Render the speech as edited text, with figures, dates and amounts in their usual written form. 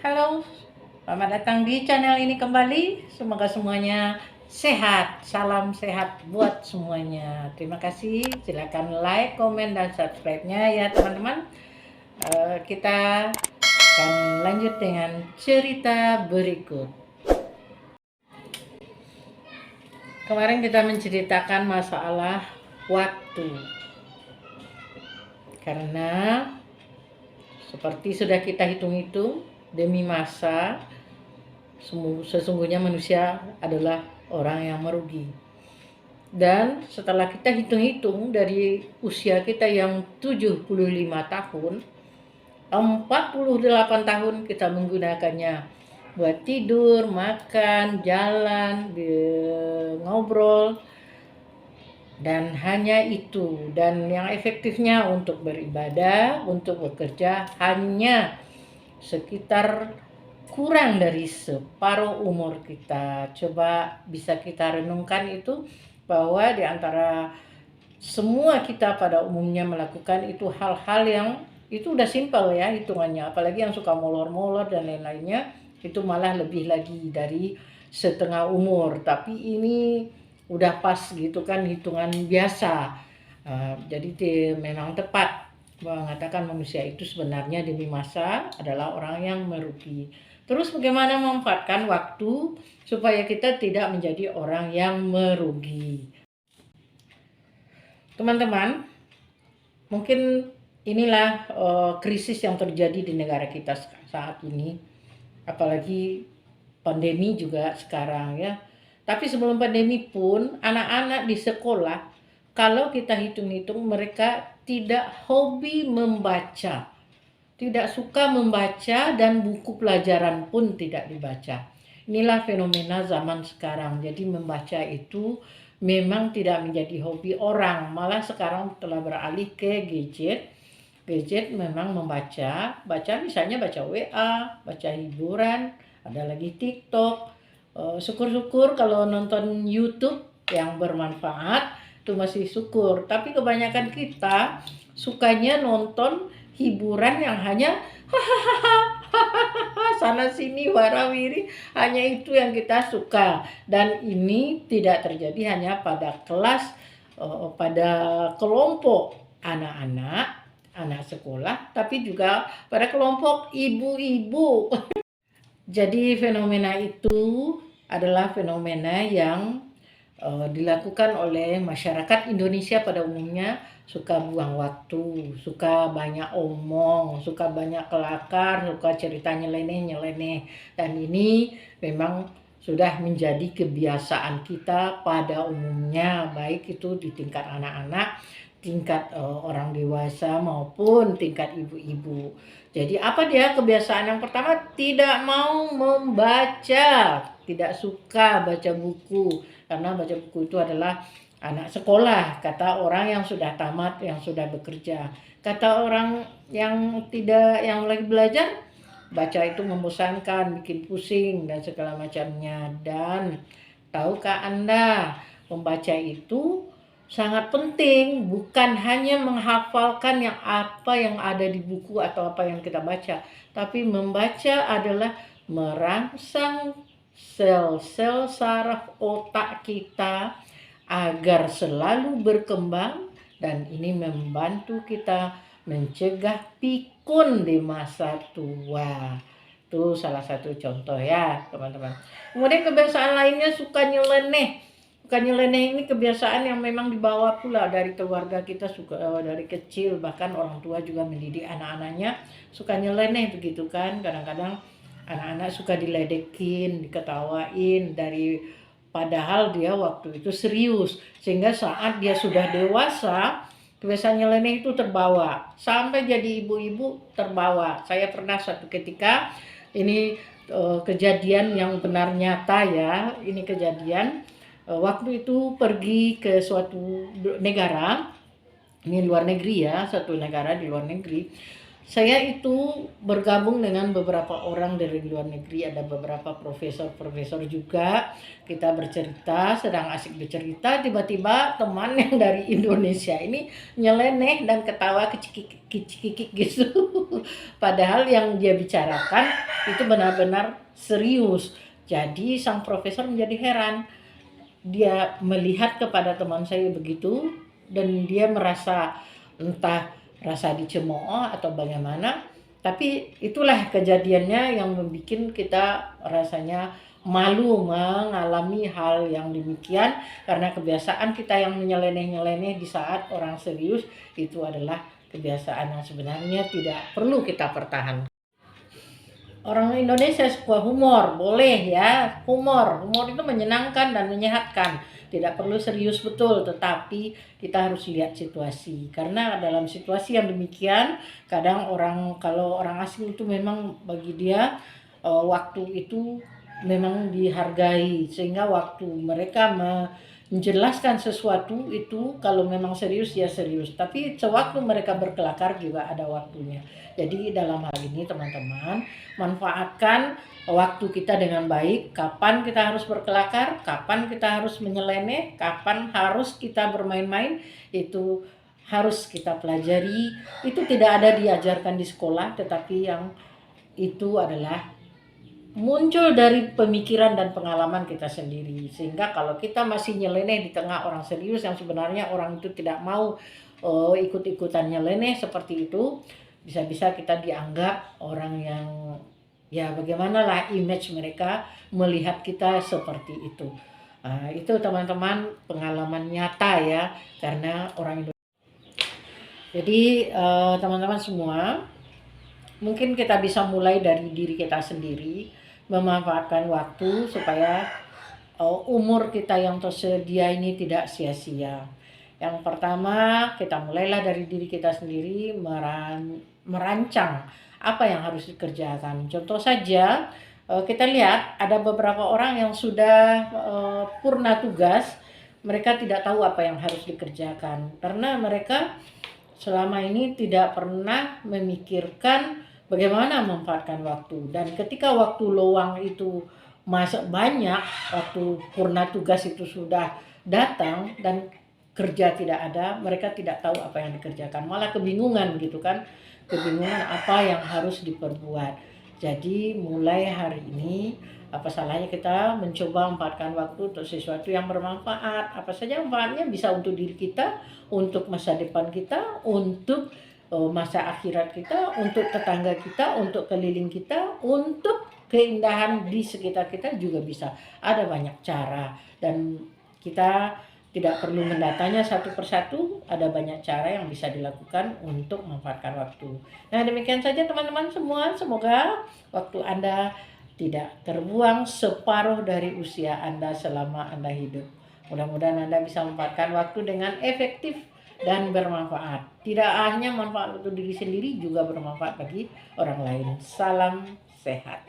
Halo, selamat datang di channel ini kembali. Semoga semuanya sehat. Salam sehat buat semuanya. Terima kasih. Silakan like, komen, dan subscribe-nya ya teman-teman. Kita akan lanjut dengan cerita berikut. Kemarin kita menceritakan masalah waktu. Karena seperti sudah kita hitung-hitung, demi masa sesungguhnya manusia adalah orang yang merugi. Dan setelah kita hitung-hitung dari usia kita yang 75 tahun, 48 tahun kita menggunakannya buat tidur, makan, jalan, ngobrol, dan hanya itu. Dan yang efektifnya untuk beribadah, untuk bekerja hanya sekitar kurang dari separuh umur kita. Coba bisa kita renungkan itu, bahwa di antara semua kita pada umumnya melakukan itu hal-hal yang itu udah simpel ya hitungannya, apalagi yang suka molor-molor dan lain-lainnya, itu malah lebih lagi dari setengah umur. Tapi ini udah pas gitu kan, hitungan biasa. Jadi memang tepat mengatakan manusia itu sebenarnya demi masa adalah orang yang merugi. Terus bagaimana memanfaatkan waktu supaya kita tidak menjadi orang yang merugi? Teman-teman, mungkin inilah krisis yang terjadi di negara kita saat ini, apalagi pandemi juga sekarang ya. Tapi sebelum pandemi pun anak-anak di sekolah, kalau kita hitung-hitung, mereka tidak hobi membaca, tidak suka membaca, dan buku pelajaran pun tidak dibaca. Inilah fenomena zaman sekarang. Jadi membaca itu memang tidak menjadi hobi orang, malah sekarang telah beralih ke gadget. Gadget memang membaca, misalnya baca WA, baca hiburan, ada lagi TikTok. Syukur-syukur kalau nonton YouTube yang bermanfaat, itu masih syukur. Tapi kebanyakan kita sukanya nonton hiburan yang hanya sana sini warawiri, hanya itu yang kita suka. Dan ini tidak terjadi hanya pada kelas, pada kelompok anak sekolah, tapi juga pada kelompok ibu-ibu. Jadi fenomena itu adalah fenomena yang dilakukan oleh masyarakat Indonesia pada umumnya. Suka buang waktu, suka banyak omong, suka banyak kelakar, suka cerita nyeleneh. Dan ini memang sudah menjadi kebiasaan kita pada umumnya, baik itu di tingkat anak-anak, tingkat orang dewasa, maupun tingkat ibu-ibu. Jadi apa dia kebiasaan yang pertama? Tidak mau membaca, tidak suka baca buku, karena baca buku itu adalah anak sekolah, kata orang yang sudah tamat, yang sudah bekerja. Kata orang yang tidak, yang lagi belajar, baca itu membosankan, bikin pusing, dan segala macamnya. Dan tahukah Anda, membaca itu sangat penting, bukan hanya menghafalkan yang apa yang ada di buku atau apa yang kita baca, tapi membaca adalah merangsang sel-sel saraf otak kita agar selalu berkembang, dan ini membantu kita mencegah pikun di masa tua. Itu salah satu contoh ya teman-teman. Kemudian kebiasaan lainnya suka nyeleneh. Suka nyeleneh ini kebiasaan yang memang dibawa pula dari keluarga kita, suka dari kecil, bahkan orang tua juga mendidik anak-anaknya suka nyeleneh begitu kan. Kadang-kadang anak-anak suka diledekin, diketawain, dari padahal dia waktu itu serius, sehingga saat dia sudah dewasa kebiasaan nyeleneh itu terbawa, sampai jadi ibu-ibu terbawa. Saya pernah suatu ketika, ini kejadian yang benar nyata ya, ini kejadian waktu itu pergi ke suatu negara, ini luar negeri ya, satu negara di luar negeri. Saya itu bergabung dengan beberapa orang dari luar negeri, ada beberapa profesor-profesor juga. Kita bercerita, sedang asik bercerita, tiba-tiba teman yang dari Indonesia ini nyeleneh dan ketawa kicik-kicik gitu. Padahal yang dia bicarakan itu benar-benar serius. Jadi sang profesor menjadi heran. Dia melihat kepada teman saya begitu dan dia merasa entah rasa dicemooh atau bagaimana, tapi itulah kejadiannya yang membuat kita rasanya malu mengalami hal yang demikian, karena kebiasaan kita yang menyeleneh-nyeleneh di saat orang serius itu adalah kebiasaan yang sebenarnya tidak perlu kita pertahankan. Orang Indonesia suka humor, boleh ya, humor itu menyenangkan dan menyehatkan, tidak perlu serius betul, tetapi kita harus lihat situasi, karena dalam situasi yang demikian kadang kalau orang asing itu memang bagi dia waktu itu memang dihargai, sehingga waktu mereka menjelaskan sesuatu itu kalau memang serius ya serius, tapi sewaktu mereka berkelakar juga ada waktunya. Jadi dalam hal ini teman-teman, manfaatkan waktu kita dengan baik. Kapan kita harus berkelakar, kapan kita harus menyeleneh, kapan harus kita bermain-main, itu harus kita pelajari. Itu tidak ada diajarkan di sekolah, tetapi yang itu adalah muncul dari pemikiran dan pengalaman kita sendiri. Sehingga kalau kita masih nyeleneh di tengah orang serius yang sebenarnya orang itu tidak mau ikut-ikutan nyeleneh seperti itu, bisa-bisa kita dianggap orang yang ya bagaimanalah image mereka melihat kita seperti itu. Itu teman-teman pengalaman nyata ya, karena orang Indonesia. Jadi teman-teman semua, mungkin kita bisa mulai dari diri kita sendiri, memanfaatkan waktu supaya umur kita yang tersedia ini tidak sia-sia. Yang pertama, kita mulailah dari diri kita sendiri, merancang apa yang harus dikerjakan. Contoh saja, kita lihat ada beberapa orang yang sudah purna tugas, mereka tidak tahu apa yang harus dikerjakan karena mereka selama ini tidak pernah memikirkan bagaimana memanfaatkan waktu. Dan ketika waktu luang itu masuk banyak, waktu purna tugas itu sudah datang dan kerja tidak ada, mereka tidak tahu apa yang dikerjakan, malah kebingungan gitu kan, kebingungan apa yang harus diperbuat. Jadi mulai hari ini, apa salahnya kita mencoba memanfaatkan waktu untuk sesuatu yang bermanfaat. Apa saja manfaatnya, bisa untuk diri kita, untuk masa depan kita, untuk masa akhirat kita, untuk tetangga kita, untuk keliling kita, untuk keindahan di sekitar kita juga bisa. Ada banyak cara dan kita tidak perlu mendatanya satu persatu, ada banyak cara yang bisa dilakukan untuk memanfaatkan waktu. Nah, demikian saja teman-teman semua, semoga waktu Anda tidak terbuang separuh dari usia Anda selama Anda hidup. Mudah-mudahan Anda bisa memanfaatkan waktu dengan efektif dan bermanfaat. Tidak hanya manfaat untuk diri sendiri, juga bermanfaat bagi orang lain. Salam sehat.